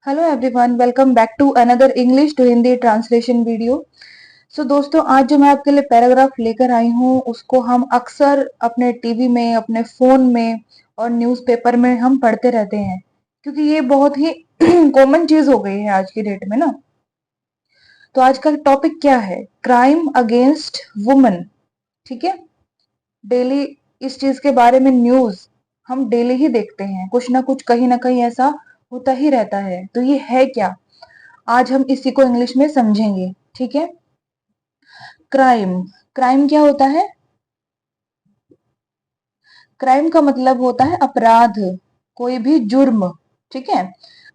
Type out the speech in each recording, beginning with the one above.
Hello everyone, welcome back to another English to Hindi translation video. So दोस्तों, आज जो मैं आपके लिए पैराग्राफ लेकर आई हूँ उसको हम अक्सर अपने टीवी में, अपने फोन में और न्यूज़पेपर में हम पढ़ते रहते हैं, क्योंकि ये बहुत ही कॉमन चीज हो गई है आज की डेट में ना। तो आज का टॉपिक क्या है? Crime against woman. ठीक है। डेली इस चीज के बारे में न्यूज हम डेली ही देखते हैं, कुछ ना कुछ कहीं ना कहीं ऐसा होता ही रहता है। तो ये है क्या? आज हम इसी को इंग्लिश में समझेंगे। ठीक है। क्राइम। क्राइम क्या होता है? क्राइम का मतलब होता है अपराध, कोई भी जुर्म। ठीक है।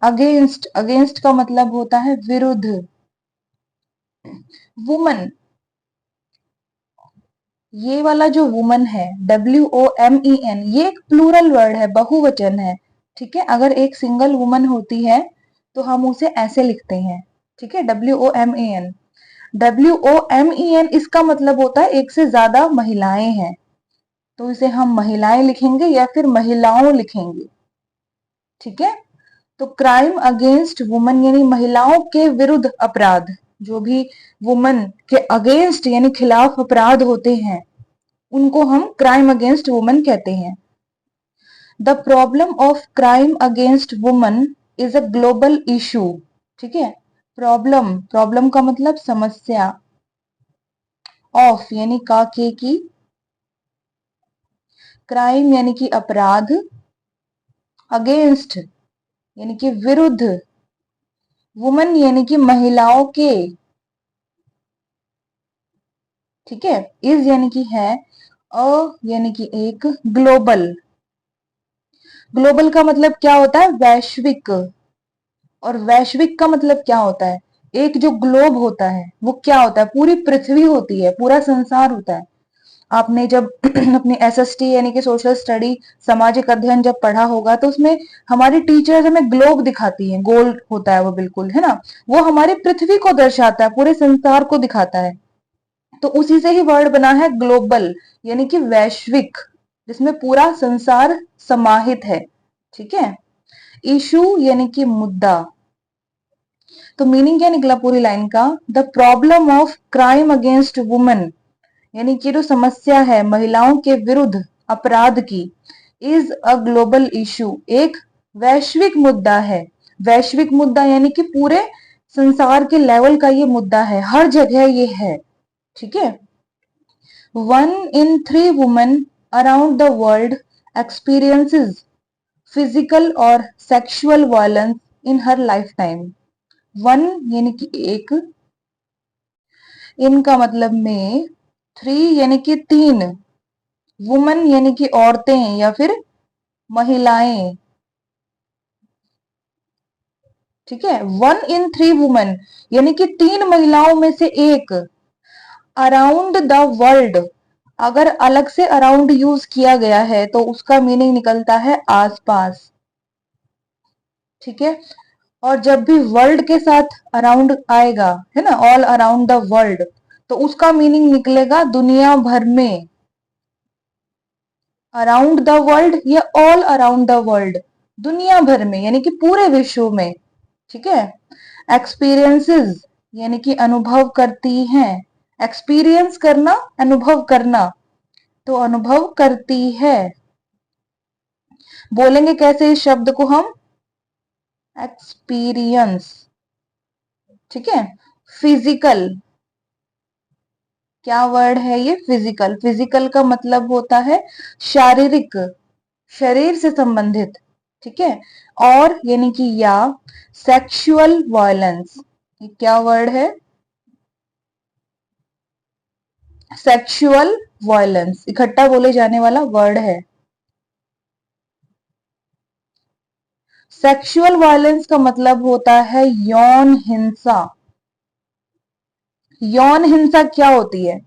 अगेंस्ट, अगेंस्ट का मतलब होता है विरुद्ध। वुमन, ये वाला जो वुमन है, WOMEN, ये एक प्लूरल वर्ड है, बहुवचन है। ठीक है। अगर एक सिंगल वुमन होती है तो हम उसे ऐसे लिखते हैं। ठीक है, WOMEN। WOMEN इसका मतलब होता है एक से ज्यादा महिलाएं हैं, तो इसे हम महिलाएं लिखेंगे या फिर महिलाओं लिखेंगे। ठीक है। तो क्राइम अगेंस्ट वुमन यानी महिलाओं के विरुद्ध अपराध। जो भी वुमन के अगेंस्ट यानी खिलाफ अपराध होते हैं उनको हम क्राइम अगेंस्ट वुमन कहते हैं। The problem of crime against woman is a global issue. ठीक है। प्रॉब्लम, प्रॉब्लम का मतलब समस्या। ऑफ यानी का, के की। क्राइम यानी कि अपराध। अगेंस्ट यानी कि विरुद्ध। वुमन यानी कि महिलाओं के। ठीक है। इज यानी कि है। अ यानी कि एक। ग्लोबल, ग्लोबल का मतलब क्या होता है? वैश्विक। और वैश्विक का मतलब क्या होता है? एक जो ग्लोब होता है वो क्या होता है? पूरी पृथ्वी होती है, पूरा संसार होता है। आपने जब अपनी SST यानी कि सोशल स्टडी, सामाजिक अध्ययन जब पढ़ा होगा तो उसमें हमारी टीचर्स हमें ग्लोब दिखाती हैं, गोल होता है वो, बिल्कुल है ना। वो हमारी पृथ्वी को दर्शाता है, पूरे संसार को दिखाता है। तो उसी से ही वर्ड बना है ग्लोबल, यानी कि वैश्विक, जिसमें पूरा संसार समाहित है। ठीक है। इशू यानी कि मुद्दा। तो मीनिंग क्या निकला पूरी लाइन का? The problem of crime against women यानी कि जो समस्या है महिलाओं के विरुद्ध अपराध की, इज अ ग्लोबल इशू, एक वैश्विक मुद्दा है। वैश्विक मुद्दा यानी कि पूरे संसार के लेवल का ये मुद्दा है, हर जगह ये है। ठीक है। 1 in 3 women around the world experiences physical or sexual violence in her lifetime। One यानी कि एक, इन का मतलब में, 3 यानी कि 3, वुमन यानी कि औरतें या फिर महिलाएं। ठीक है। 1 in 3 वुमन यानी कि 3 महिलाओं में से एक। अराउंड द वर्ल्ड, अगर अलग से अराउंड यूज किया गया है तो उसका मीनिंग निकलता है आसपास। ठीक है। और जब भी वर्ल्ड के साथ अराउंड आएगा, है ना, ऑल अराउंड द वर्ल्ड, तो उसका मीनिंग निकलेगा दुनिया भर में। अराउंड द वर्ल्ड या ऑल अराउंड द वर्ल्ड, दुनिया भर में यानी कि पूरे विश्व में। ठीक है। एक्सपीरियंसेस यानी कि अनुभव करती हैं। एक्सपीरियंस करना, अनुभव करना, तो अनुभव करती है। बोलेंगे कैसे इस शब्द को हम? एक्सपीरियंस। ठीक है। फिजिकल, क्या वर्ड है ये? फिजिकल। फिजिकल का मतलब होता है शारीरिक, शरीर से संबंधित। ठीक है। और यानी कि या, सेक्सुअल वायलेंस, ये क्या वर्ड है? सेक्सुअल वायलेंस इकट्ठा बोले जाने वाला वर्ड है। सेक्सुअल वायलेंस का मतलब होता है यौन हिंसा। यौन हिंसा क्या होती है?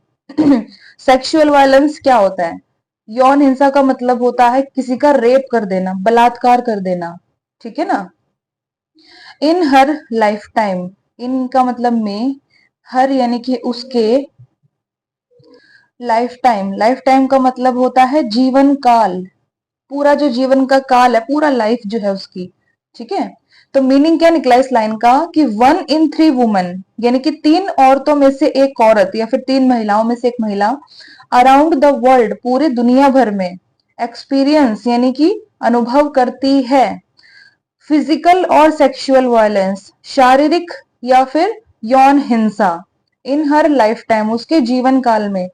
सेक्सुअल वायलेंस क्या होता है? यौन हिंसा का मतलब होता है किसी का रेप कर देना, बलात्कार कर देना। ठीक है ना। इन हर लाइफ टाइम, इन का मतलब में, हर यानी कि उसके, लाइफ टाइम, लाइफ टाइम का मतलब होता है जीवन काल, पूरा जो जीवन का काल है, पूरा लाइफ जो है उसकी। ठीक है। तो मीनिंग क्या निकला इस लाइन का कि 1 in 3 वुमन यानी कि 3 औरतों में से एक औरत या फिर 3 महिलाओं में से एक महिला अराउंड द वर्ल्ड पूरे दुनिया भर में एक्सपीरियंस यानी कि अनुभव करती है फिजिकल और सेक्सुअल वायलेंस शारीरिक या फिर यौन हिंसा इन हर लाइफ टाइम उसके जीवन काल में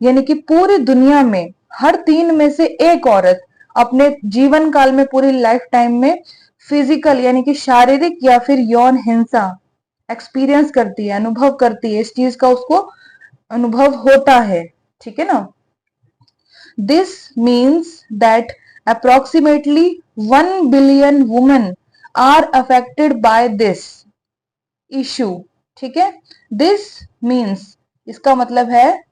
यानी कि पूरी दुनिया में हर 3 में से एक औरत अपने जीवन काल में पूरी लाइफ टाइम में फिजिकल यानी कि शारीरिक या फिर यौन हिंसा एक्सपीरियंस करती है अनुभव करती है इस चीज का उसको अनुभव होता है ठीक है ना this means that approximately 1 billion women are affected by this issue ठीक है दिस मीन्स इसका मतलब है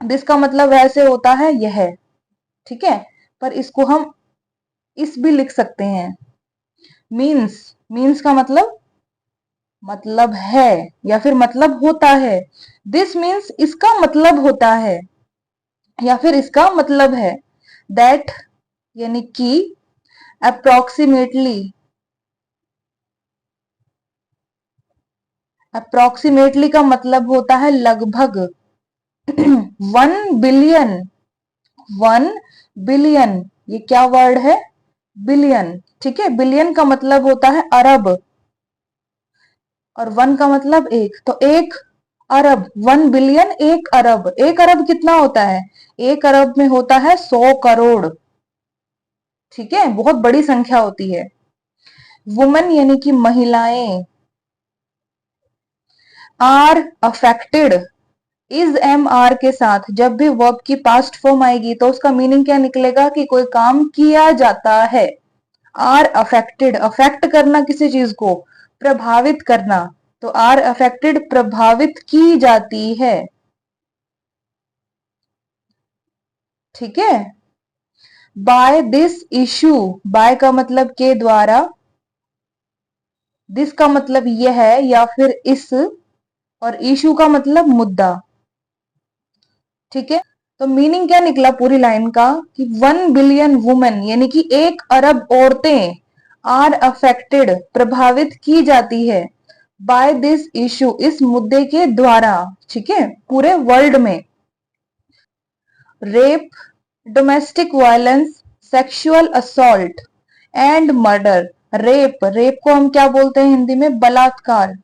दिस का मतलब ऐसे होता है यह ठीक है पर इसको हम इस भी लिख सकते हैं मीन्स का मतलब है या फिर मतलब होता है दिस मीन्स इसका मतलब होता है या फिर इसका मतलब है दैट यानी कि अप्रोक्सीमेटली का मतलब होता है लगभग 1 बिलियन 1 बिलियन ये क्या वर्ड है बिलियन ठीक है बिलियन का मतलब होता है अरब और 1 का मतलब एक तो एक अरब 1 बिलियन एक अरब कितना होता है एक अरब में होता है 100 करोड़ ठीक है बहुत बड़ी संख्या होती है वुमन यानी कि महिलाएं आर अफेक्टेड इज एम आर के साथ जब भी वर्ब की पास्ट फॉर्म आएगी तो उसका मीनिंग क्या निकलेगा कि कोई काम किया जाता है आर अफेक्टेड अफेक्ट करना किसी चीज को प्रभावित करना तो आर अफेक्टेड प्रभावित की जाती है ठीक है बाय दिस इशू बाय का मतलब के द्वारा दिस का मतलब यह है या फिर इस और इशू का मतलब मुद्दा ठीक है तो मीनिंग क्या निकला पूरी लाइन का कि 1 बिलियन वुमेन यानी कि 1 अरब औरतें आर अफेक्टेड प्रभावित की जाती है बाय दिस इशू इस मुद्दे के द्वारा ठीक है पूरे वर्ल्ड में rape domestic violence sexual assault and murder rape को हम क्या बोलते हैं हिंदी में बलात्कार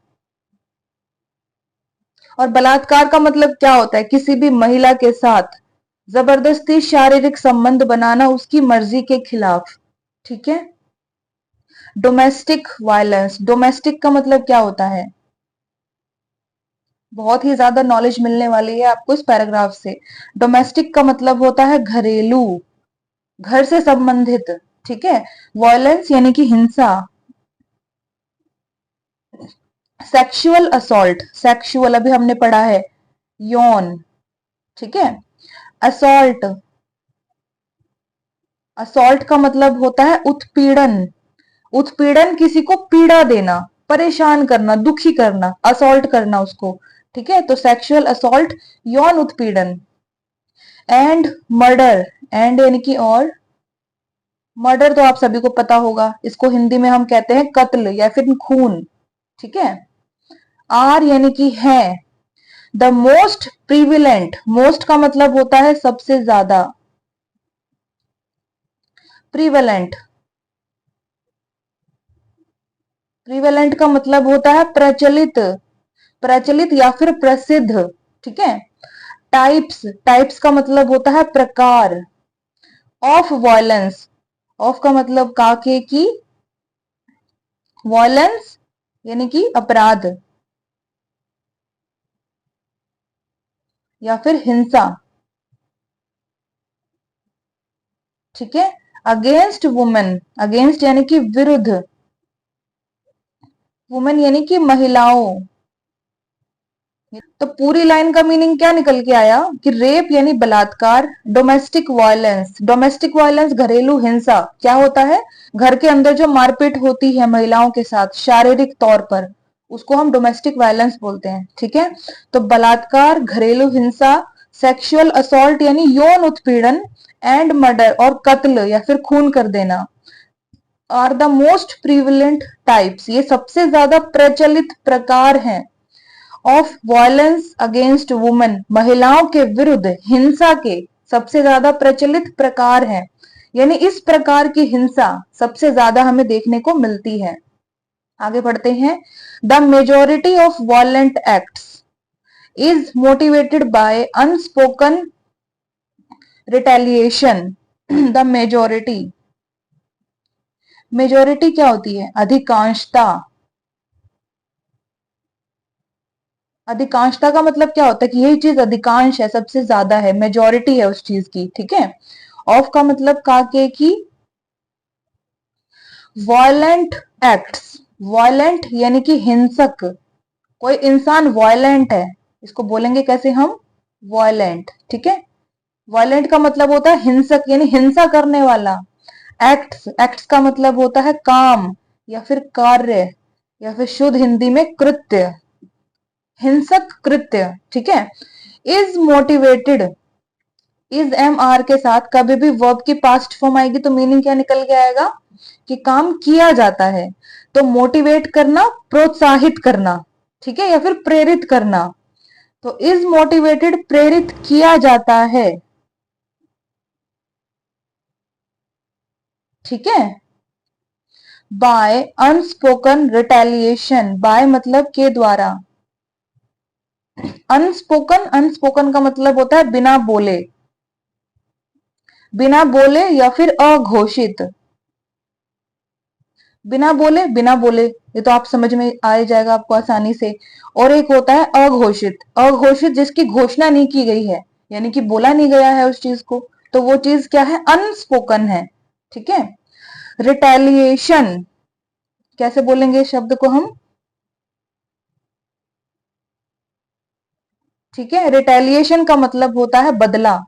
और बलात्कार का मतलब क्या होता है किसी भी महिला के साथ जबरदस्ती शारीरिक संबंध बनाना उसकी मर्जी के खिलाफ ठीक है डोमेस्टिक वायलेंस डोमेस्टिक का मतलब क्या होता है बहुत ही ज्यादा नॉलेज मिलने वाली है आपको इस पैराग्राफ से डोमेस्टिक का मतलब होता है घरेलू घर से संबंधित ठीक है वायलेंस यानी कि हिंसा सेक्सुअल असॉल्ट सेक्सुअल अभी हमने पढ़ा है यौन ठीक है असॉल्ट असॉल्ट का मतलब होता है उत्पीड़न उत्पीड़न किसी को पीड़ा देना परेशान करना दुखी करना असॉल्ट करना उसको ठीक है तो सेक्सुअल असॉल्ट यौन उत्पीड़न एंड मर्डर एंड यानी कि और मर्डर तो आप सभी को पता होगा इसको हिंदी में हम कहते हैं कत्ल या फिर खून ठीक है आर यानी कि है द मोस्ट प्रिविलेंट मोस्ट का मतलब होता है सबसे ज्यादा प्रिवेलेंट प्रिवेलेंट का मतलब होता है प्रचलित प्रचलित या फिर प्रसिद्ध ठीक है टाइप्स टाइप्स का मतलब होता है प्रकार ऑफ वायलेंस ऑफ का मतलब काके की वायलेंस यानी कि अपराध या फिर हिंसा ठीक है अगेंस्ट वुमेन अगेंस्ट यानी कि विरुद्ध वुमेन यानी कि महिलाओं तो पूरी लाइन का मीनिंग क्या निकल के आया कि रेप यानी बलात्कार डोमेस्टिक वायलेंस घरेलू हिंसा क्या होता है घर के अंदर जो मारपीट होती है महिलाओं के साथ शारीरिक तौर पर उसको हम डोमेस्टिक वायलेंस बोलते हैं ठीक है तो बलात्कार घरेलू हिंसा सेक्सुअल असॉल्ट यानी यौन उत्पीड़न एंड मर्डर और कत्ल या फिर खून कर देना are the most prevalent types, ये सबसे ज्यादा प्रचलित प्रकार हैं ऑफ वायलेंस अगेंस्ट वुमेन, महिलाओं के विरुद्ध हिंसा के सबसे ज्यादा प्रचलित प्रकार हैं, यानी इस प्रकार की हिंसा सबसे ज्यादा हमें देखने को मिलती है। आगे बढ़ते हैं। The majority of violent acts is motivated by unspoken retaliation. The majority, majority क्या होती है? अधिकांशता। अधिकांशता का मतलब क्या होता है कि यही चीज अधिकांश है, सबसे ज्यादा है, मेजोरिटी है उस चीज की, ठीक है। ऑफ का मतलब का के की वायलेंट एक्ट्स, वायलेंट यानी कि हिंसक, कोई इंसान वायलेंट है, इसको बोलेंगे कैसे हम? वायलेंट, ठीक है। वायलेंट का मतलब होता है हिंसक, यानी हिंसा करने वाला। एक्ट्स, एक्ट्स का मतलब होता है काम या फिर कार्य या फिर शुद्ध हिंदी में कृत्य, हिंसक कृत्य, ठीक है। इज मोटिवेटेड, इज एम आर के साथ कभी भी वर्ब की पास्ट फॉर्म आएगी तो मीनिंग क्या निकल के आएगा कि काम किया जाता है। तो मोटिवेट करना, प्रोत्साहित करना, ठीक है, या फिर प्रेरित करना। तो इज मोटिवेटेड, प्रेरित किया जाता है, ठीक है। बाय अनस्पोकन रिटेलिएशन, बाय मतलब के द्वारा। अनस्पोकन, अनस्पोकन का मतलब होता है बिना बोले, बिना बोले या फिर अघोषित। बिना बोले, बिना बोले, ये तो आप समझ में आ ही जाएगा आपको आसानी से। और एक होता है अघोषित, अघोषित जिसकी घोषणा नहीं की गई है, यानी कि बोला नहीं गया है उस चीज को, तो वो चीज क्या है? अनस्पोकन है, ठीक है। रिटेलिएशन कैसे बोलेंगे इस शब्द को हम? ठीक है, रिटेलिएशन का मतलब होता है बदला,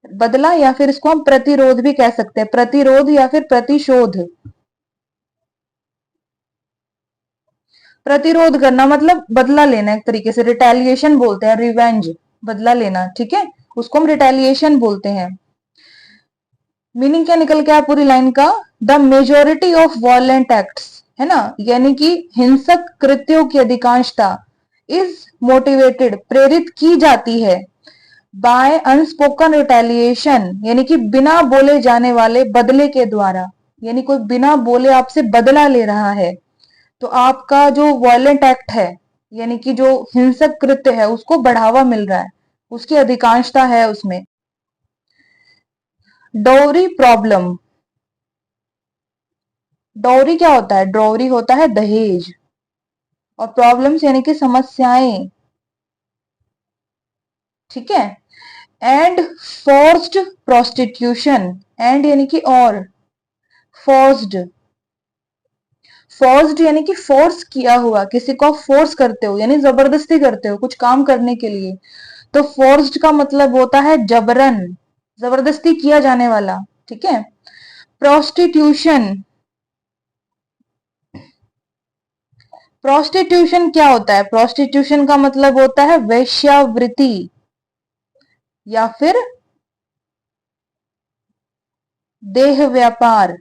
बदला, या फिर इसको हम प्रतिरोध भी कह सकते हैं, प्रतिरोध या फिर प्रतिशोध। प्रतिरोध करना मतलब बदला लेना, एक तरीके से रिटेलिएशन बोलते हैं, रिवेंज, बदला लेना, ठीक है, उसको हम रिटेलिएशन बोलते हैं। मीनिंग क्या निकल के आया पूरी लाइन का? The majority of violent acts, है ना, यानी कि हिंसक कृत्यों की अधिकांशता, इज मोटिवेटेड, प्रेरित की जाती है, बाय अनस्पोकन रिटेलिएशन, यानी कि बिना बोले जाने वाले बदले के द्वारा, यानी कोई बिना बोले आपसे बदला ले रहा है, तो आपका जो वायलेंट एक्ट है, यानी कि जो हिंसक कृत्य है, उसको बढ़ावा मिल रहा है, उसकी अधिकांशता है उसमें। डोरी प्रॉब्लम, डोरी क्या होता है? डोरी होता है दहेज, और प्रॉब्लम्स यानी कि समस्याएं, ठीक है। एंड फोर्स्ड प्रोस्टिट्यूशन, एंड यानी कि और, फोर्स्ड, फोर्स्ड यानी कि फोर्स किया हुआ, किसी को फोर्स करते हो यानी जबरदस्ती करते हो कुछ काम करने के लिए, तो फोर्स्ड का मतलब होता है जबरन, जबरदस्ती किया जाने वाला, ठीक है। प्रोस्टिट्यूशन, प्रोस्टिट्यूशन क्या होता है? प्रोस्टिट्यूशन का मतलब होता है वेश्यावृत्ति या फिर देह व्यापार।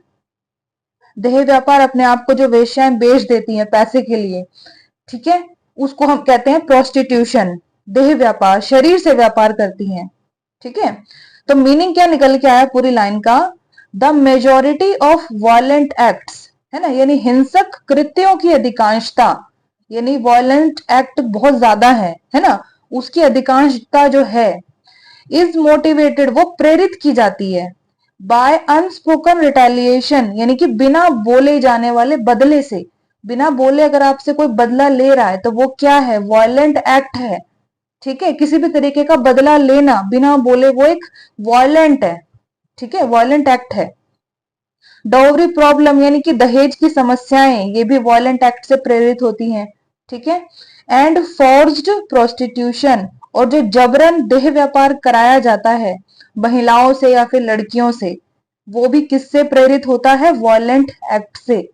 देह व्यापार, अपने आप को जो वेश्याएं बेच देती हैं पैसे के लिए, ठीक है, उसको हम कहते हैं प्रोस्टिट्यूशन। देह व्यापार, शरीर से व्यापार करती हैं, ठीक है। तो मीनिंग क्या निकल के आया पूरी लाइन का? The majority of violent acts, है ना, यानी हिंसक कृत्यों की अधिकांशता, यानी वायलेंट एक्ट बहुत ज्यादा है ना, उसकी अधिकांशता जो है, इज मोटिवेटेड, वो प्रेरित की जाती है, बाय अनस्पोकन रिटेलिएशन, यानी कि बिना बोले जाने वाले बदले से। बिना बोले अगर आपसे कोई बदला ले रहा है तो वो क्या है? वायलेंट एक्ट है, ठीक है, किसी भी तरीके का बदला लेना बिना बोले वो एक वायलेंट है, ठीक है, वायलेंट एक्ट है। डाउरी प्रॉब्लम यानी कि दहेज की समस्याएं, ये भी वायलेंट एक्ट से प्रेरित होती हैं, ठीक है। एंड फोर्स्ड प्रोस्टिट्यूशन, और जो जबरन देह व्यापार कराया जाता है महिलाओं से या फिर लड़कियों से, वो भी किससे प्रेरित होता है? वायलेंट एक्ट से,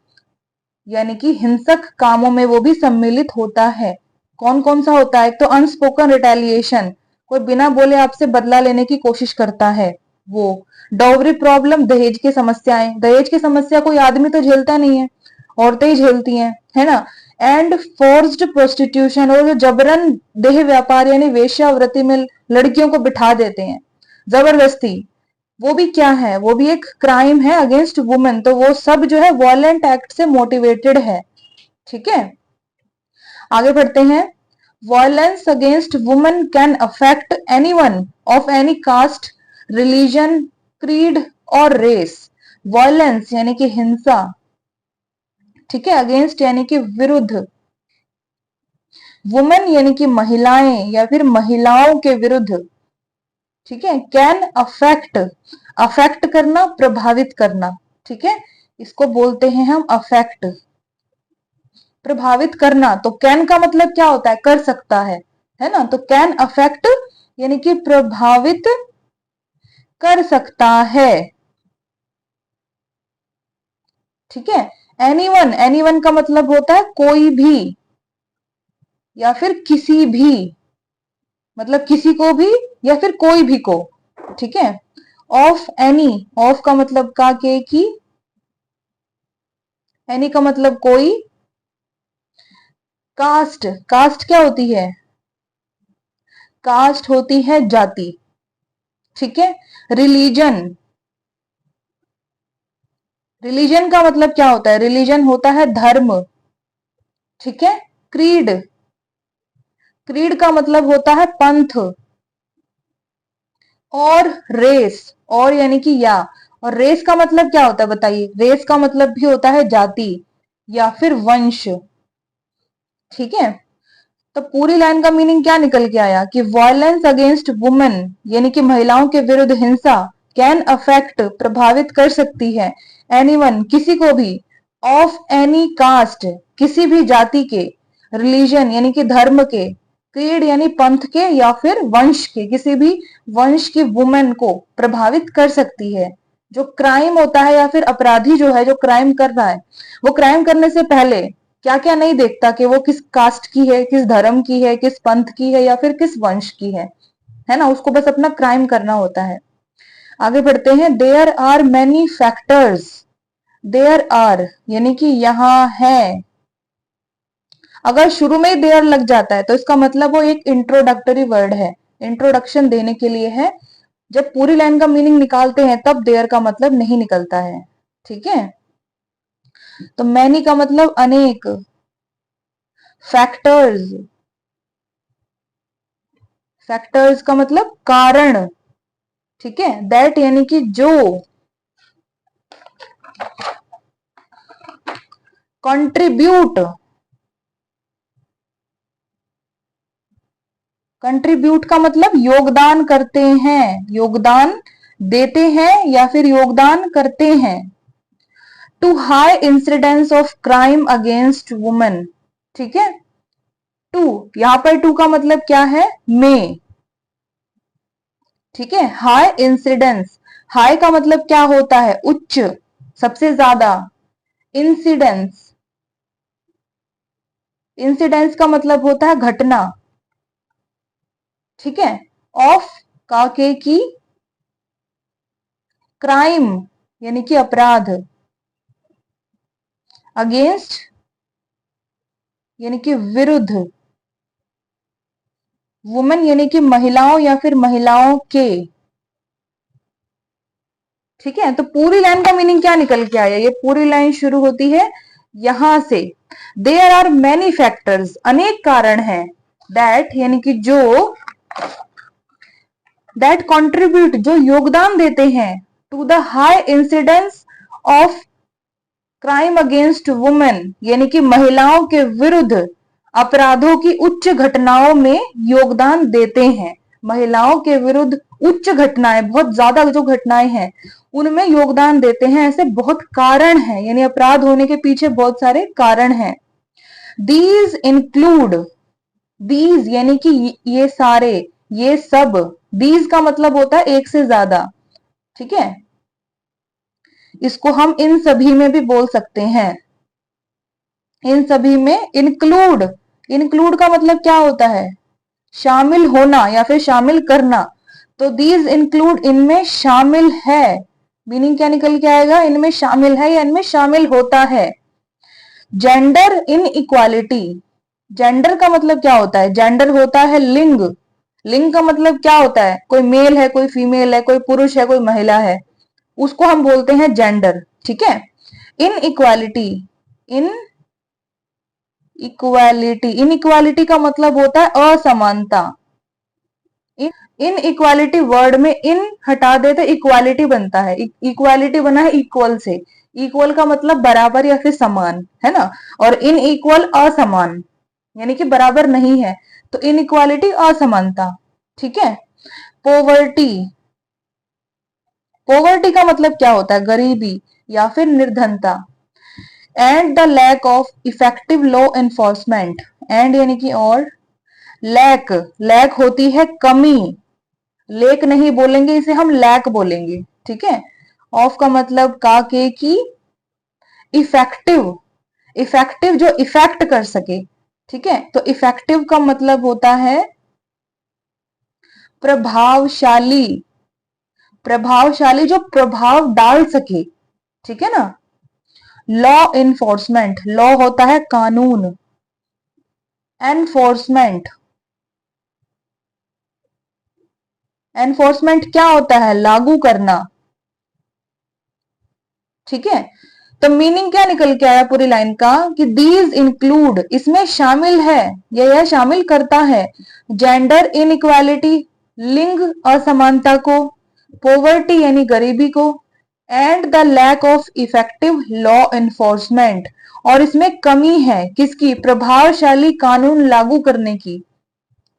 यानी कि हिंसक कामों में वो भी सम्मिलित होता है। कौन कौन सा होता है? एक तो अनस्पोकन रिटेलिएशन, कोई बिना बोले आपसे बदला लेने की कोशिश करता है, वो डाउरी प्रॉब्लम, दहेज की समस्याएं, दहेज की समस्या कोई आदमी तो झेलता नहीं है, औरतें ही झेलती हैं, है ना। एंड फोर्स्ड प्रोस्टिट्यूशन, और जो जबरन देह व्यापार यानी वेश्यावृत्ति में लड़कियों को बिठा देते हैं जबरदस्ती, वो भी क्या है, वो भी एक क्राइम है अगेंस्ट वुमेन। तो वो सब जो है वॉयलेंट एक्ट से मोटिवेटेड है। ठीक है, आगे बढ़ते हैं। Violence against women can affect anyone of any caste, religion, creed और रेस। वायलेंस यानी कि हिंसा, ठीक है, अगेंस्ट यानी कि विरुद्ध, वुमेन यानी कि महिलाएं या फिर महिलाओं के विरुद्ध, ठीक है। कैन अफेक्ट, अफेक्ट करना, प्रभावित करना, ठीक है, इसको बोलते हैं हम अफेक्ट, प्रभावित करना। तो कैन का मतलब क्या होता है, कर सकता है ना। तो कैन अफेक्ट यानी कि प्रभावित कर सकता है, ठीक है। एनीवन, एनीवन का मतलब होता है कोई भी या फिर किसी भी, मतलब किसी को भी या फिर कोई भी को, ठीक है। ऑफ एनी, ऑफ का मतलब का, के की, एनी का मतलब कोई, कास्ट, कास्ट क्या होती है, कास्ट होती है जाति, ठीक है। रिलीजन, रिलीजन का मतलब क्या होता है, रिलीजन होता है धर्म, ठीक है। क्रीड, क्रीड का मतलब होता है पंथ। और रेस, और यानी कि या, और रेस का मतलब क्या होता है बताइए, रेस का मतलब भी होता है जाति या फिर वंश, ठीक है। तो पूरी लाइन का मीनिंग क्या निकल के आया कि वायलेंस अगेंस्ट वुमेन यानी कि महिलाओं के विरुद्ध हिंसा, कैन अफेक्ट प्रभावित कर सकती है, एनीवन किसी को भी, ऑफ एनी कास्ट किसी भी जाति के, रिलीजन यानी कि धर्म के, क्रीड यानी पंथ के या फिर वंश के, किसी भी वंश की वुमेन को प्रभावित कर सकती है। जो क्राइम होता है या फिर अपराधी जो है, जो क्राइम कर रहा है, वो क्राइम करने से पहले क्या क्या नहीं देखता कि वो किस कास्ट की है, किस धर्म की है, किस पंथ की है या फिर किस वंश की है ना। उसको बस अपना क्राइम करना होता है। आगे बढ़ते हैं। There are many factors, there are यानी कि यहां है, अगर शुरू में ही देयर लग जाता है तो इसका मतलब वो एक इंट्रोडक्टरी वर्ड है, इंट्रोडक्शन देने के लिए है। जब पूरी लाइन का मीनिंग निकालते हैं तब देयर का मतलब नहीं निकलता है, ठीक है। तो मैनी का मतलब अनेक, फैक्टर्स, फैक्टर्स का मतलब कारण, ठीक है। दैट यानी कि जो, कंट्रीब्यूट, कंट्रीब्यूट का मतलब योगदान करते हैं, योगदान देते हैं या फिर योगदान करते हैं। To high incidence of crime against women, ठीक है। टू, यहां पर टू का मतलब क्या है, में, ठीक है। हाई इंसिडेंस, हाई का मतलब क्या होता है, उच्च, सबसे ज्यादा। इंसिडेंस, इंसिडेंस का मतलब होता है घटना, ठीक है। ऑफ का, के की, क्राइम यानी कि अपराध, अगेंस्ट यानी कि विरुद्ध, वुमेन यानी कि महिलाओं या फिर महिलाओं के, ठीक है। तो पूरी लाइन का मीनिंग क्या निकल के आया, ये पूरी लाइन शुरू होती है यहां से। देयर आर मैनी फैक्टर्स, अनेक कारण हैं, दैट यानी कि जो, दैट कॉन्ट्रीब्यूट जो योगदान देते हैं, to the high incidence of crime against women यानी कि महिलाओं के विरुद्ध अपराधों की उच्च घटनाओं में योगदान देते हैं। महिलाओं के विरुद्ध उच्च घटनाएं, बहुत ज्यादा जो घटनाएं हैं उनमें योगदान देते हैं। ऐसे बहुत कारण हैं, यानी अपराध होने के पीछे बहुत सारे कारण हैं। दीज इंक्लूड, दीज यानी कि ये सारे, ये सब, दीज का मतलब होता है एक से ज्यादा, ठीक है। इसको हम इन सभी में भी बोल सकते हैं, इन सभी में इंक्लूड, इंक्लूड का मतलब क्या होता है, शामिल होना या फिर शामिल करना। तो दीज इंक्लूड इनमें शामिल है, मीनिंग क्या निकल के आएगा, इनमें शामिल है या इनमें शामिल होता है। जेंडर इन इक्वालिटी, जेंडर का मतलब क्या होता है, जेंडर होता है लिंग, लिंग का मतलब क्या होता है, कोई मेल है कोई फीमेल है कोई पुरुष है कोई महिला है, उसको हम बोलते हैं जेंडर। ठीक है। इन इक्वालिटी, इन इक्वालिटी, इन इक्वालिटी का मतलब होता है असमानता। इन इक्वालिटी वर्ड में इन हटा दे तो इक्वालिटी बनता है, इक्वालिटी बना है इक्वल से, इक्वल का मतलब बराबर या फिर समान, है ना, और इन इक्वल असमान, यानी कि बराबर नहीं है, तो इन इक्वालिटी असमानता। ठीक है। पोवर्टी, पोवर्टी का मतलब क्या होता है, गरीबी या फिर निर्धनता। And the lack of effective law enforcement, and यानी कि और, लैक, लैक होती है कमी, लेक नहीं बोलेंगे इसे हम लैक बोलेंगे। ठीक है। ऑफ का मतलब का के की, इफेक्टिव, इफेक्टिव जो इफेक्ट कर सके। ठीक है। तो इफेक्टिव का मतलब होता है प्रभावशाली, प्रभावशाली जो प्रभाव डाल सके। ठीक है ना। लॉ इन्फोर्समेंट, लॉ होता है कानून, एनफोर्समेंट, एनफोर्समेंट क्या होता है, लागू करना। ठीक है। तो मीनिंग क्या निकल के आया पूरी लाइन का, कि दीज इंक्लूड, इसमें शामिल है, यह शामिल करता है, जेंडर इनइक्वालिटी, लिंग असमानता को, पोवर्टी यानी गरीबी को, and the lack of effective law enforcement, और इसमें कमी है किसकी, प्रभावशाली कानून लागू करने की।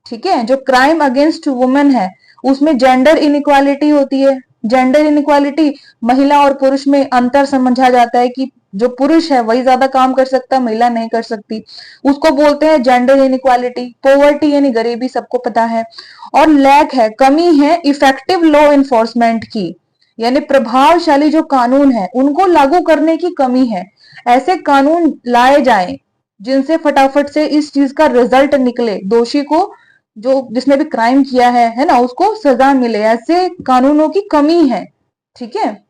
ठीक है। जो क्राइम अगेंस्ट वुमेन है उसमें जेंडर इनइक्वालिटी होती है, जेंडर इनइक्वालिटी, महिला और पुरुष में अंतर समझा जाता है कि जो पुरुष है वही ज्यादा काम कर सकता है, महिला नहीं कर सकती, उसको बोलते हैं जेंडर इनइक्वालिटी। पोवर्टी यानी गरीबी, सबको पता है। और लैक है, कमी है इफेक्टिव लॉ एनफोर्समेंट की, यानी प्रभावशाली जो कानून है उनको लागू करने की कमी है। ऐसे कानून लाए जाएं जिनसे फटाफट से इस चीज का रिजल्ट निकले, दोषी को, जो जिसने भी क्राइम किया है ना, उसको सजा मिले, ऐसे कानूनों की कमी है। ठीक है।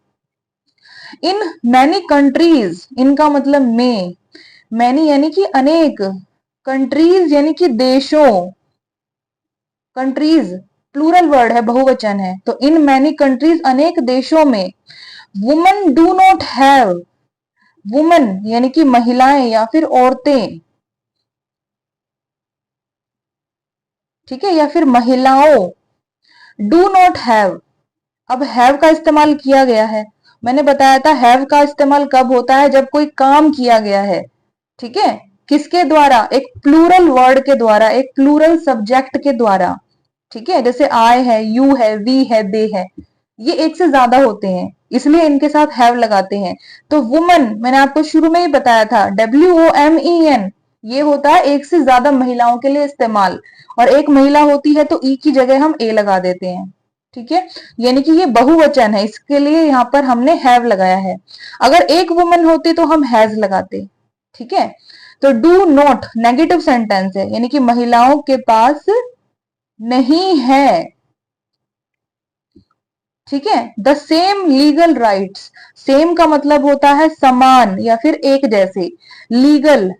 इन मैनी कंट्रीज, इनका मतलब में, मैनी यानी कि अनेक, कंट्रीज यानी कि देशों, कंट्रीज प्लूरल वर्ड है, बहुवचन है, तो इन मैनी कंट्रीज अनेक देशों में, women do not have, women यानी कि महिलाएं या फिर औरतें, ठीक है, या फिर महिलाओं, डू नॉट हैव, अब हैव का इस्तेमाल किया गया है, मैंने बताया था हैव का इस्तेमाल कब होता है, जब कोई काम किया गया है। ठीक है। किसके द्वारा, एक प्लूरल वर्ड के द्वारा, एक प्लूरल सब्जेक्ट के द्वारा। ठीक है। जैसे आई है, यू है, वी है, दे है, ये एक से ज्यादा होते हैं इसलिए इनके साथ हैव लगाते हैं। तो वुमन मैंने आपको शुरू में ही बताया था, WOMEN, ये होता है एक से ज्यादा महिलाओं के लिए इस्तेमाल, और एक महिला होती है तो ई की जगह हम ए लगा देते हैं। ठीक है। यानी कि ये बहुवचन है, इसके लिए यहाँ पर हमने हैव लगाया है। अगर एक वुमन होती तो हम हैज लगाते। ठीक है। तो डू नॉट नेगेटिव सेंटेंस है, यानी कि महिलाओं के पास नहीं है। ठीक है। The same legal rights, same का मतलब होता है समान या फिर एक जैसे, लीगल,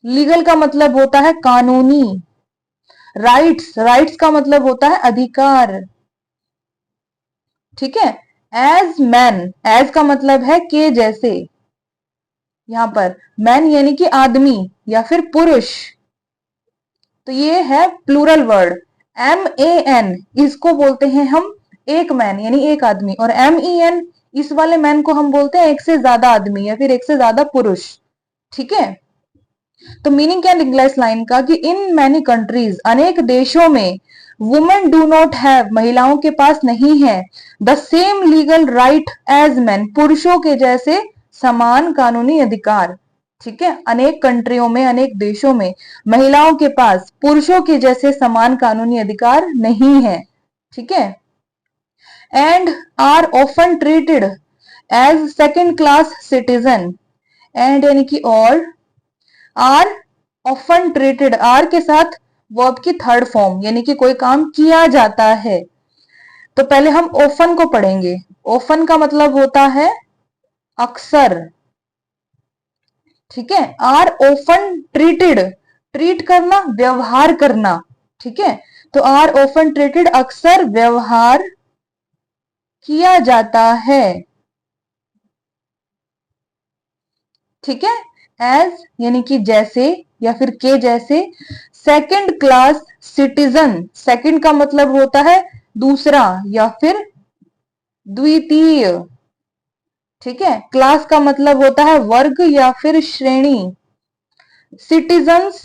लीगल का मतलब होता है कानूनी, राइट्स, राइट्स का मतलब होता है अधिकार। ठीक है। एज मैन, एज का मतलब है के जैसे, यहां पर मैन यानी कि आदमी या फिर पुरुष, तो ये है प्लूरल वर्ड। MAN, इसको बोलते हैं हम एक मैन यानी एक आदमी, और MEN, इस वाले मैन को हम बोलते हैं एक से ज्यादा आदमी या फिर एक से ज्यादा पुरुष। ठीक है। तो मीनिंग क्या निकला इस लाइन का, कि इन मैनी कंट्रीज, अनेक देशों में, वुमेन डू नॉट हैव, महिलाओं के पास नहीं है, the same legal right as man, पुरुषों के जैसे समान कानूनी अधिकार। ठीक है। अनेक कंट्रियों में, अनेक देशों में महिलाओं के पास पुरुषों के जैसे समान कानूनी अधिकार नहीं है। ठीक है। And are often treated as second class citizen, and यानी कि और, आर ऑफन ट्रीटेड, आर के साथ वर्ब की थर्ड फॉर्म, यानी कि कोई काम किया जाता है। तो पहले हम ऑफन को पढ़ेंगे। ऑफन का मतलब होता है अक्सर, ठीक है। आर ऑफन ट्रीटेड, ट्रीट करना, व्यवहार करना, ठीक है। तो आर ऑफन ट्रीटेड, अक्सर व्यवहार किया जाता है, ठीक है। एज यानी कि जैसे या फिर के जैसे। सेकंड क्लास सिटीजन, सेकंड का मतलब होता है दूसरा या फिर द्वितीय, ठीक है। क्लास का मतलब होता है वर्ग या फिर श्रेणी। सिटीजन्स,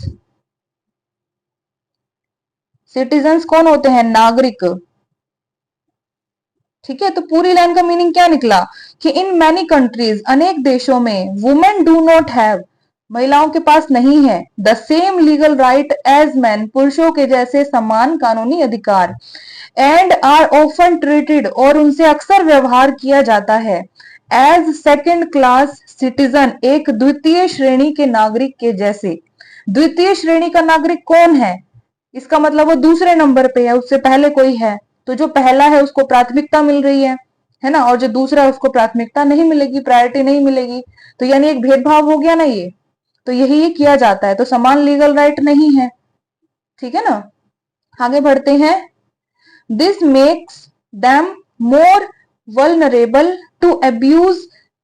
सिटीजन्स कौन होते हैं? नागरिक, ठीक है। तो पूरी लाइन का मीनिंग क्या निकला कि इन मैनी कंट्रीज, अनेक देशों में, वुमेन डू नॉट हैव, महिलाओं के पास नहीं है, the same legal right as man, पुरुषों के जैसे समान कानूनी अधिकार, एंड आर ऑफन ट्रीटेड, और उनसे अक्सर व्यवहार किया जाता है, एज सेकेंड क्लास सिटीजन, एक द्वितीय श्रेणी के नागरिक के जैसे। द्वितीय श्रेणी का नागरिक कौन है? इसका मतलब वो दूसरे नंबर पे है, उससे पहले कोई है, तो जो पहला है उसको प्राथमिकता मिल रही है ना, और जो दूसरा है उसको प्राथमिकता नहीं मिलेगी, प्रायोरिटी नहीं मिलेगी। तो यानी एक भेदभाव हो गया ना ये, तो यही किया जाता है, तो समान लीगल राइट नहीं है, ठीक है ना। आगे बढ़ते हैं। This makes them more vulnerable to abuse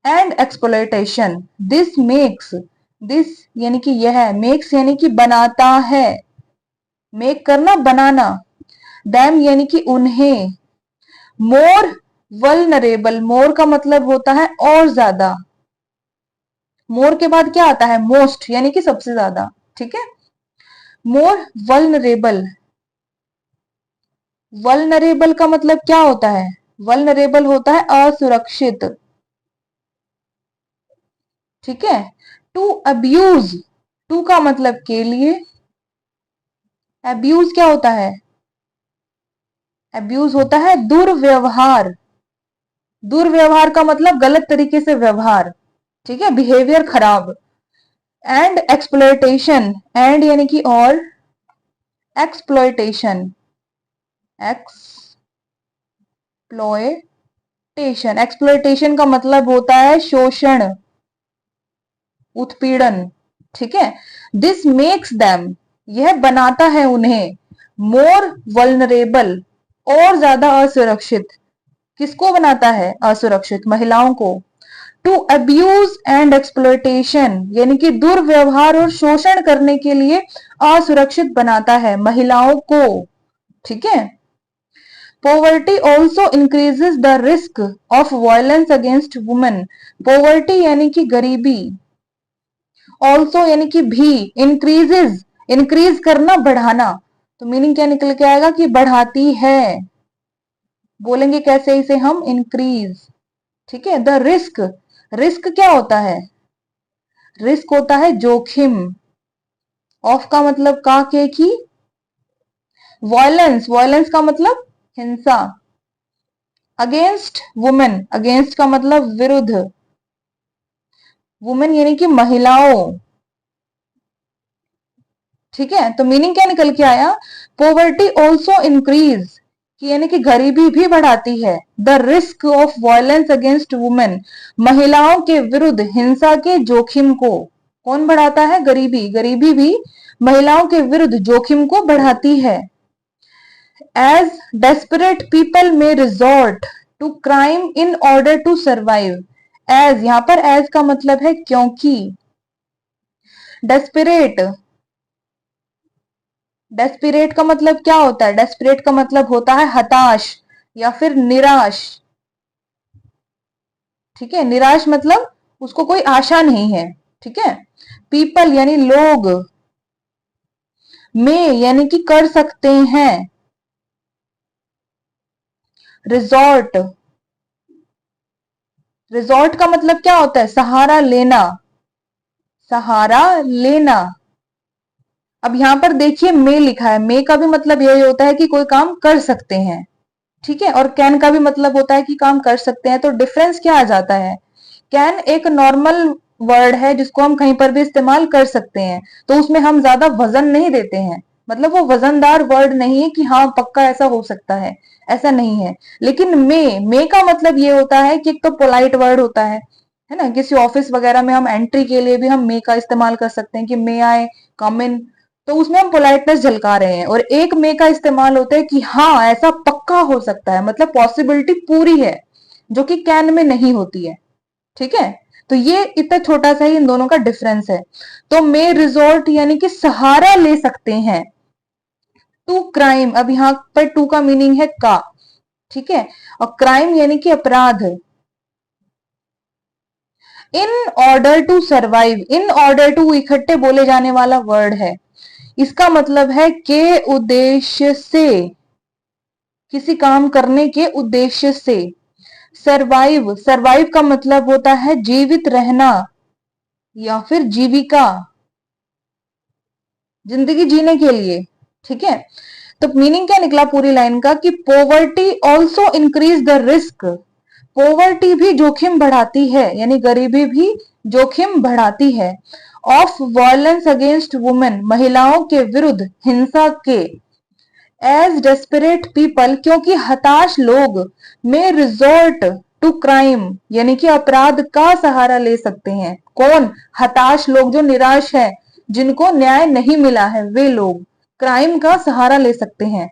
and exploitation. This makes, this यानी कि यह, मेक्स यानी कि बनाता है, मेक करना, बनाना, दैम यानी कि उन्हें, मोर वल्नरेबल, मोर का मतलब होता है और ज्यादा, मोर के बाद क्या आता है? मोस्ट, यानी कि सबसे ज्यादा, ठीक है। मोर वल्नरेबल, वल्नरेबल का मतलब क्या होता है? वल्नरेबल होता है असुरक्षित, ठीक है। टू अब्यूज, टू का मतलब के लिए, अब्यूज क्या होता है? अब्यूज होता है दुर्व्यवहार, दुर्व्यवहार का मतलब गलत तरीके से व्यवहार, ठीक है, बिहेवियर खराब। एंड एक्सप्लॉयटेशन, एंड यानी कि और, एक्सप्लॉयटेशन, एक्सप्लॉयटेशन, एक्सप्लॉयटेशन का मतलब होता है शोषण, उत्पीड़न, ठीक है। दिस मेक्स देम, यह बनाता है उन्हें, मोर वल्नरेबल, और ज्यादा असुरक्षित। किसको बनाता है असुरक्षित? महिलाओं को। टू अब्यूज एंड एक्सप्लॉयटेशन, यानी कि दुर्व्यवहार और शोषण करने के लिए असुरक्षित बनाता है महिलाओं को, ठीक है। Poverty also increases the risk of violence against women. Poverty यानी कि गरीबी, ऑल्सो यानी कि भी, इंक्रीजेस, इंक्रीज करना, बढ़ाना, तो मीनिंग क्या निकल के आएगा कि बढ़ाती है। बोलेंगे कैसे इसे हम? इंक्रीज, ठीक है। द रिस्क, रिस्क क्या होता है? रिस्क होता है जोखिम। ऑफ का मतलब का, के की, वायलेंस, वायलेंस का मतलब हिंसा। अगेंस्ट वुमेन, अगेंस्ट का मतलब विरुद्ध, वुमेन यानी कि महिलाओं, ठीक है। तो मीनिंग क्या निकल के आया? पॉवर्टी ऑल्सो इंक्रीज, कि यानी कि गरीबी भी बढ़ाती है। The risk of violence against women, महिलाओं के विरुद्ध हिंसा के जोखिम को कौन बढ़ाता है? गरीबी, गरीबी भी महिलाओं के विरुद्ध जोखिम को बढ़ाती है। As desperate people may resort to crime in order to survive. As, यहां पर एज का मतलब है क्योंकि। डेस्परेट, डेस्पिरेट का मतलब क्या होता है? डेस्परेट का मतलब होता है हताश या फिर निराश, ठीक है। निराश मतलब उसको कोई आशा नहीं है, ठीक है। पीपल यानी लोग, में यानी कि कर सकते हैं, रिजॉर्ट, रिजॉर्ट का मतलब क्या होता है? सहारा लेना, सहारा लेना। अब यहां पर देखिए मे लिखा है, मे का भी मतलब यही होता है कि कोई काम कर सकते हैं, ठीक है। और कैन का भी मतलब होता है कि काम कर सकते हैं। तो डिफरेंस क्या आ जाता है? कैन एक नॉर्मल वर्ड है जिसको हम कहीं पर भी इस्तेमाल कर सकते हैं, तो उसमें हम ज्यादा वजन नहीं देते हैं, मतलब वो वजनदार वर्ड नहीं है कि हाँ पक्का ऐसा हो सकता ऐसा नहीं है। लेकिन मे का मतलब ये होता है कि एक तो पोलाइट वर्ड होता है ना, किसी ऑफिस वगैरह में हम एंट्री के लिए भी हम मे का इस्तेमाल कर सकते हैं कि मे आई कम इन, तो उसमें हम पोलाइटनेस झलका रहे हैं। और एक मे का इस्तेमाल होता है कि हाँ ऐसा पक्का हो सकता है, मतलब पॉसिबिलिटी पूरी है, जो कि कैन में नहीं होती है। ठीक है, तो ये इतना छोटा सा ही इन दोनों का डिफरेंस है। तो मे रिजोर्ट यानी कि सहारा ले सकते हैं टू क्राइम, अब यहां पर टू का मीनिंग है का, ठीक है, और क्राइम यानी कि अपराध। In order to survive, in order to इकट्ठे बोले जाने वाला वर्ड है, इसका मतलब है के उद्देश्य से, किसी काम करने के उद्देश्य से। सरवाइव, सरवाइव का मतलब होता है जीवित रहना या फिर जीविका, जिंदगी जीने के लिए। ठीक है, तो मीनिंग क्या निकला पूरी लाइन का कि poverty also increase the risk, poverty भी जोखिम बढ़ाती है, यानी गरीबी भी जोखिम बढ़ाती है। ऑफ वायलेंस अगेंस्ट वुमेन, महिलाओं के विरुद्ध हिंसा के। एज डेस्परेट पीपल, क्योंकि हताश लोग में रिजोर्ट टू क्राइम, यानी कि अपराध का सहारा ले सकते हैं। कौन? हताश लोग, जो निराश है, जिनको न्याय नहीं मिला है, वे लोग क्राइम का सहारा ले सकते हैं।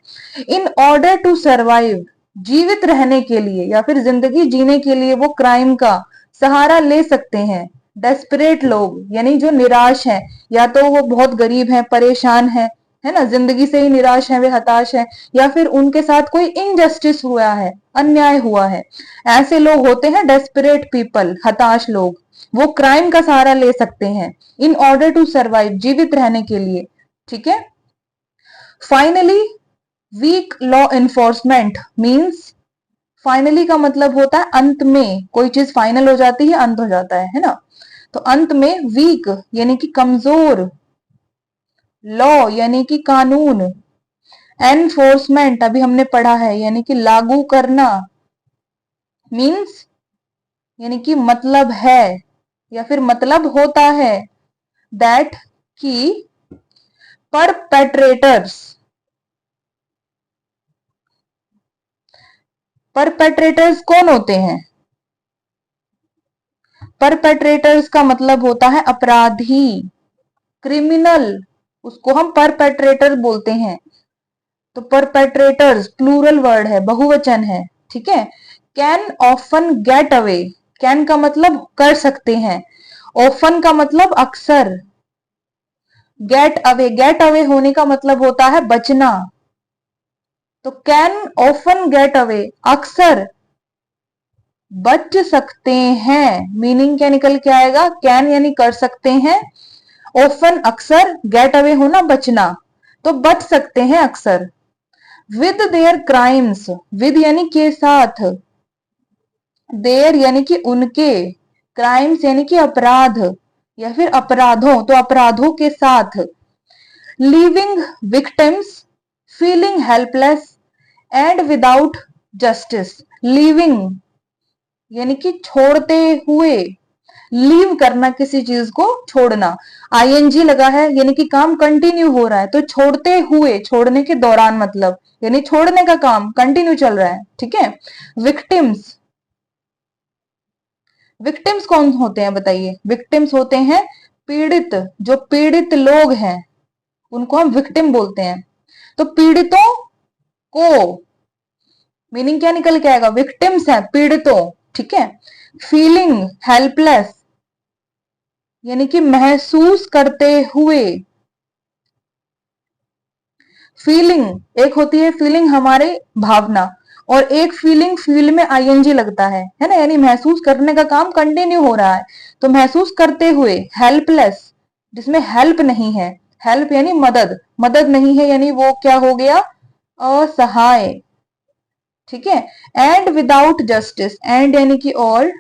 इन ऑर्डर टू सर्वाइव, जीवित रहने के लिए या फिर जिंदगी जीने के लिए वो क्राइम का सहारा ले सकते हैं। डेस्परेट लोग यानी जो निराश है, या तो वो बहुत गरीब है, परेशान है ना, जिंदगी से ही निराश है, वे हताश है, या फिर उनके साथ कोई इनजस्टिस हुआ है, अन्याय हुआ है, ऐसे लोग होते हैं डेस्परेट पीपल, हताश लोग, वो क्राइम का सहारा ले सकते हैं इन ऑर्डर टू सर्वाइव, जीवित रहने के लिए। ठीक है, finally weak law enforcement means, finally का मतलब होता है अंत में, कोई चीज फाइनल हो जाती है, अंत हो जाता है ना, तो अंत में वीक यानी कि कमजोर, लॉ यानी कि कानून, एनफोर्समेंट अभी हमने पढ़ा है यानी कि लागू करना, मींस यानी कि मतलब है या फिर मतलब होता है, दैट की परपेट्रेटर्स, परपेट्रेटर्स कौन होते हैं? परपेट्रेटर्स का मतलब होता है अपराधी, क्रिमिनल, उसको हम परपेट्रेटर बोलते हैं। तो परपेट्रेटर्स प्लूरल वर्ड है, बहुवचन है। ठीक है, can often get away, can का मतलब कर सकते हैं, ऑफन का मतलब अक्सर, गेट अवे होने का मतलब होता है बचना, तो कैन ऑफन गेट अवे, अक्सर बच सकते हैं, मीनिंग क्या निकल के आएगा? कैन यानी कर सकते हैं, ऑफन अक्सर, गेट अवे होना बचना, तो बच सकते हैं अक्सर। विद देयर क्राइम्स, विद यानी के साथ, देयर यानी कि उनके, क्राइम्स यानी कि अपराध या फिर अपराधों, तो अपराधों के साथ। Leaving victims feeling helpless and without justice, leaving यानी कि छोड़ते हुए, लीव करना, किसी चीज को छोड़ना, आईएनजी लगा है यानी कि काम कंटिन्यू हो रहा है, तो छोड़ते हुए, छोड़ने के दौरान मतलब, यानी छोड़ने का काम कंटिन्यू चल रहा है। ठीक है, विक्टिम्स, विक्टिम्स कौन होते हैं बताइए? विक्टिम्स होते हैं पीड़ित, जो पीड़ित लोग हैं उनको हम विक्टिम बोलते हैं। तो पीड़ितों को, मीनिंग क्या निकल के आएगा? विक्टिम्स है पीड़ितों। ठीक है, फीलिंग हेल्पलेस यानी कि महसूस करते हुए, फीलिंग एक होती है, फीलिंग हमारे भावना, और एक फीलिंग, फील में आईएनजी लगता है ना, यानी महसूस करने का काम कंटिन्यू हो रहा है, तो महसूस करते हुए। हेल्पलेस, जिसमें हेल्प नहीं है, हेल्प यानी मदद, मदद नहीं है यानी वो क्या हो गया? असहाय। ठीक है, एंड विदाउट जस्टिस, एंड यानी कि और,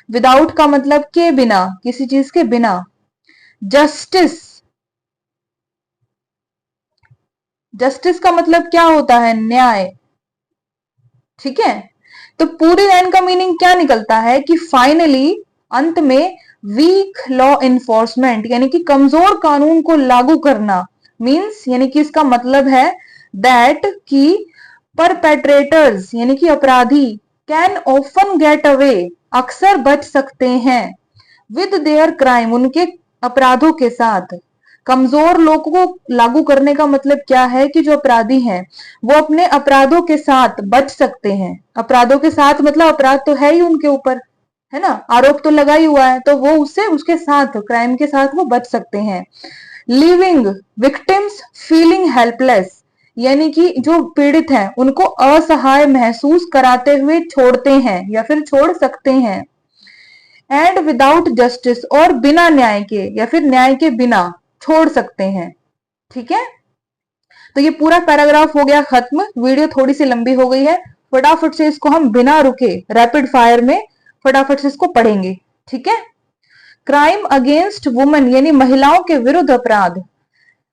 विदाउट का मतलब के बिना, किसी चीज के बिना, जस्टिस, जस्टिस का मतलब क्या होता है? न्याय। ठीक है, तो पूरी लाइन का मीनिंग क्या निकलता है कि फाइनली, अंत में, वीक लॉ इन्फोर्समेंट यानी कि कमजोर कानून को लागू करना, मीन्स यानी कि इसका मतलब है दैट कि परपेट्रेटर्स यानी कि अपराधी कैन ऑफन गेट अवे अक्सर बच सकते हैं विद देयर क्राइम उनके अपराधों के साथ। कमजोर लोगों को लागू करने का मतलब क्या है कि जो अपराधी हैं वो अपने अपराधों के साथ बच सकते हैं। अपराधों के साथ मतलब अपराध तो है ही उनके ऊपर, है ना, आरोप तो लगा ही हुआ है, तो वो उससे उसके साथ क्राइम के साथ वो बच सकते हैं। लिविंग विक्टिम्स फीलिंग हेल्पलेस यानी कि जो पीड़ित हैं उनको असहाय महसूस कराते हुए छोड़ते हैं या फिर छोड़ सकते हैं। एंड विदाउट जस्टिस और बिना न्याय के या फिर न्याय के बिना छोड़ सकते हैं। ठीक है, तो ये पूरा पैराग्राफ हो गया खत्म। वीडियो थोड़ी सी लंबी हो गई है, फटाफट से इसको हम बिना रुके रैपिड फायर में फटाफट से इसको पढ़ेंगे। ठीक है, क्राइम अगेंस्ट वुमेन यानी महिलाओं के विरुद्ध अपराध।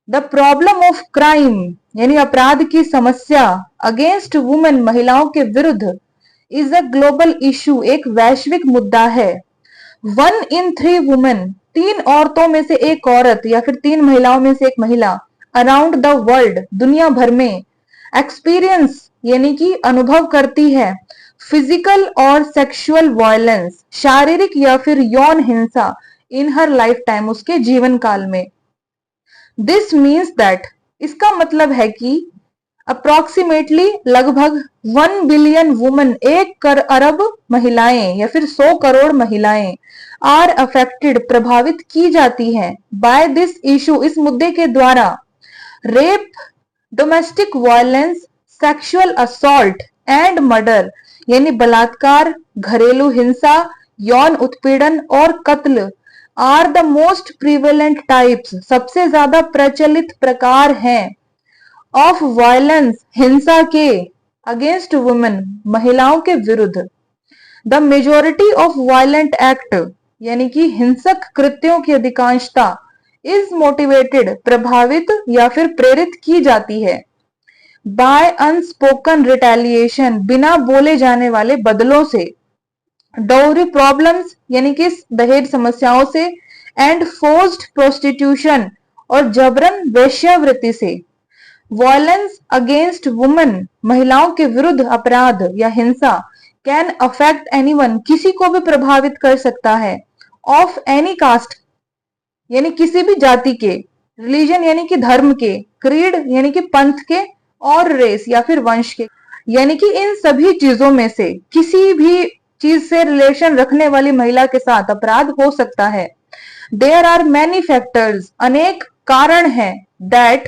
द प्रॉब्लम ऑफ क्राइम यानी अपराध की समस्या अगेंस्ट वुमेन महिलाओं के विरुद्ध इज अ ग्लोबल इशू एक वैश्विक मुद्दा है। 1 in 3 वुमेन 3 औरतों में से एक औरत या फिर 3 महिलाओं में से एक महिला अराउंड द वर्ल्ड दुनिया भर में एक्सपीरियंस यानी कि अनुभव करती है फिजिकल और सेक्सुअल वायलेंस शारीरिक या फिर यौन हिंसा इन हर लाइफ टाइम उसके जीवन काल में। दिस मीन्स दैट इसका मतलब है कि अप्रोक्सीमेटली लगभग 1 बिलियन वुमेन 1 अरब महिलाएं या फिर 100 करोड़ महिलाएं आर अफेक्टेड प्रभावित की जाती हैं बाय दिस इशू इस मुद्दे के द्वारा। Rape domestic violence sexual assault and murder यानी बलात्कार घरेलू हिंसा यौन उत्पीड़न और कत्ल are the most prevalent types सबसे ज्यादा प्रचलित प्रकार हैं ऑफ वायलेंस हिंसा के अगेंस्ट वुमेन महिलाओं के विरुद्ध। The majority of violent act यानी कि हिंसक कृत्यों की अधिकांशता इज मोटिवेटेड प्रभावित या फिर प्रेरित की जाती है बाय अनस्पोकन रिटेलिएशन बिना बोले जाने वाले बदलों से। डाउरी प्रॉब्लम्स यानी कि दहेज समस्याओं से एंड फोर्स्ड प्रोस्टिट्यूशन और जबरन वेश्यावृत्ति से। वायलेंस अगेंस्ट वुमेन महिलाओं के विरुद्ध अपराध या हिंसा कैन अफेक्ट एनीवन किसी को भी प्रभावित कर सकता है ऑफ एनी कास्ट यानी किसी भी जाति के, रिलीजन यानी कि धर्म के, क्रीड यानी कि पंथ के, और रेस या फिर वंश के, यानी कि इन सभी चीजों में से किसी भी चीज से रिलेशन रखने वाली महिला के साथ अपराध हो सकता है। देयर आर मैनी फैक्टर्स अनेक कारण हैं दैट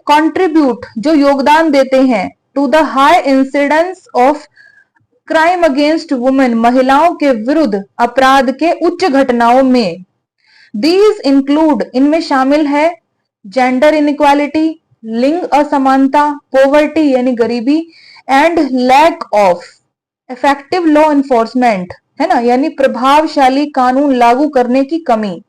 कॉन्ट्रीब्यूट जो योगदान देते हैं to the high incidence of crime against women महिलाओं के विरुद्ध अपराध के उच्च घटनाओं में। दीज इंक्लूड इनमें शामिल है जेंडर इनइक्वालिटी लिंग असमानता पॉवर्टी यानी गरीबी and lack of effective law enforcement है ना यानी प्रभावशाली कानून लागू करने की कमी।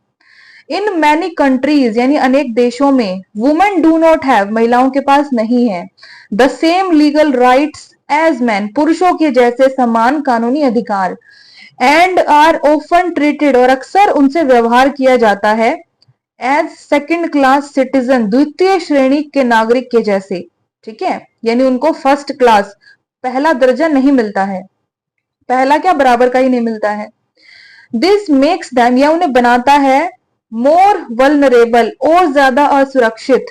इन मैनी कंट्रीज यानी अनेक देशों में वुमेन डू नॉट हैव महिलाओं के पास नहीं है the same legal rights as man पुरुषों के जैसे समान कानूनी अधिकार एंड आर ऑफन ट्रीटेड और अक्सर उनसे व्यवहार किया जाता है एज सेकंड क्लास सिटीजन द्वितीय श्रेणी के नागरिक के जैसे। ठीक है, यानी उनको फर्स्ट क्लास पहला दर्जा नहीं मिलता है, पहला क्या बराबर का ही नहीं मिलता है। दिस मेक्स देम यह उन्हें बनाता है मोर वल्नरेबल और ज्यादा असुरक्षित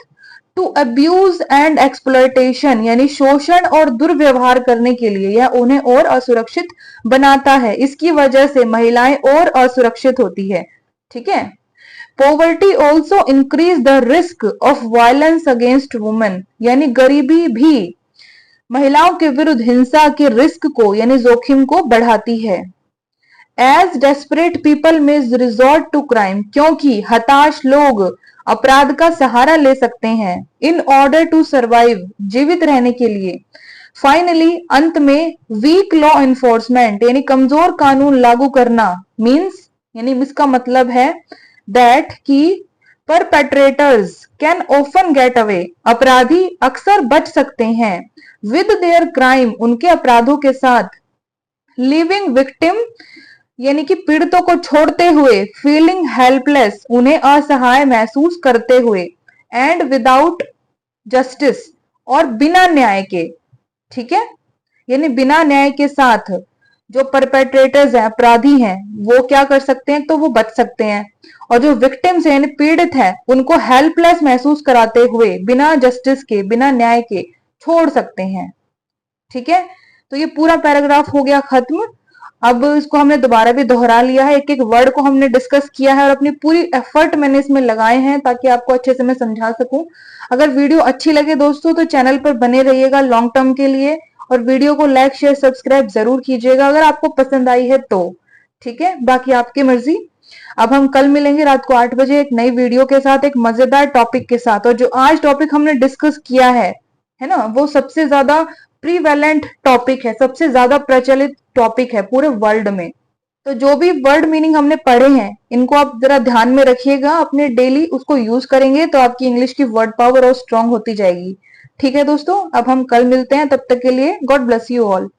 टू अब्यूज एंड एक्सप्लॉयटेशन यानी शोषण और दुर्व्यवहार करने के लिए यह उन्हें और असुरक्षित बनाता है। इसकी वजह से महिलाएं और असुरक्षित होती है। ठीक है, poverty also increase the risk of violence against women यानी गरीबी भी महिलाओं के विरुद्ध हिंसा के रिस्क को यानी जोखिम को बढ़ाती है। As desperate people may resort to crime क्योंकि हताश लोग अपराध का सहारा ले सकते हैं इन ऑर्डर टू सर्वाइव जीवित रहने के लिए। फाइनली अंत में वीक लॉ एनफोर्समेंट यानी कमजोर कानून लागू करना मीन्स यानी इसका मतलब है दैट कि perpetrators can often get away अपराधी अक्सर बच सकते हैं विद देयर क्राइम उनके अपराधों के साथ। लिविंग विक्टिम यानी कि पीड़ितों को छोड़ते हुए, फीलिंग हेल्पलेस, उन्हें असहाय महसूस करते हुए, एंड विदाउट जस्टिस, और बिना न्याय के। ठीक है, यानी बिना न्याय के साथ जो परपेट्रेटर्स हैं, अपराधी हैं, वो क्या कर सकते हैं, तो वो बच सकते हैं। और जो विक्टिम्स हैं, यानी पीड़ित हैं, उनको हेल्पलेस महसूस कराते हुए बिना जस्टिस के, बिना न्याय के छोड़ सकते हैं। ठीक है, तो ये पूरा पैराग्राफ हो गया खत्म। अब इसको हमने दोबारा भी दोहरा लिया है, एक एक वर्ड को हमने डिस्कस किया है और अपनी पूरी एफर्ट मैंने इसमें लगाए हैं ताकि आपको अच्छे से मैं समझा सकूं। अगर वीडियो अच्छी लगे दोस्तों तो चैनल पर बने रहिएगा लॉन्ग टर्म के लिए, और वीडियो को लाइक शेयर सब्सक्राइब जरूर कीजिएगा अगर आपको पसंद आई है तो। ठीक है, बाकी आपकी मर्जी। अब हम कल मिलेंगे रात को 8 बजे एक नई वीडियो के साथ, एक मजेदार टॉपिक के साथ। और जो आज टॉपिक हमने डिस्कस किया है ना, वो सबसे ज्यादा प्रीवेलेंट टॉपिक है, सबसे ज्यादा प्रचलित टॉपिक है पूरे वर्ल्ड में। तो जो भी वर्ड मीनिंग हमने पढ़े हैं, इनको आप जरा ध्यान में रखिएगा, अपने डेली उसको यूज करेंगे तो आपकी इंग्लिश की वर्ड पावर और स्ट्रांग होती जाएगी। ठीक है दोस्तों, अब हम कल मिलते हैं, तब तक के लिए गॉड ब्लेस यू ऑल।